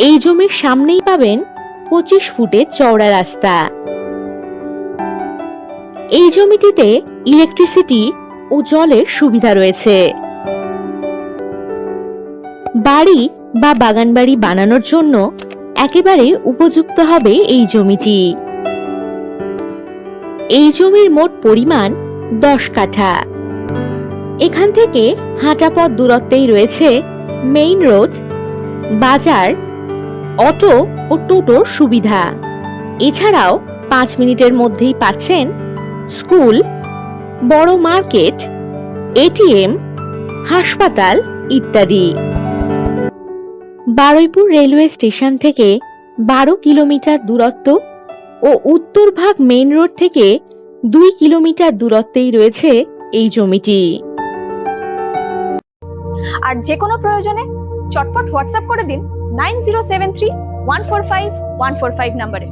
এই জমির সামনেই পাবেন 25 ফুটের চওড়া রাস্তা। এই জমিটিতে ইলেকট্রিসিটি ও জলের সুবিধা রয়েছে। বাড়ি বা বাগানবাড়ি বানানোর জন্য একেবারে উপযুক্ত হবে এই জমিটি। এই জমির মোট পরিমাণ 10 কাঠা। এখান থেকে হাঁটা পথ দূরত্বেই রয়েছে মেইন রোড, বাজার, অটো ও টোটোর সুবিধা। এছাড়াও 5 মিনিটের মধ্যেই পাচ্ছেন স্কুল, বড় মার্কেট, এটিএম, হাসপাতাল ইত্যাদি। বারুইপুর রেলওয়ে স্টেশন থেকে 12 কিলোমিটার দূরত্ব ও উত্তর ভাগ মেইন রোড থেকে 2 কিলোমিটার দূরত্বেই রয়েছে এই জমিটি। আর যে কোনো প্রয়োজনে চটপট হোয়াটসঅ্যাপ করে দিন 9073145145 নম্বরে।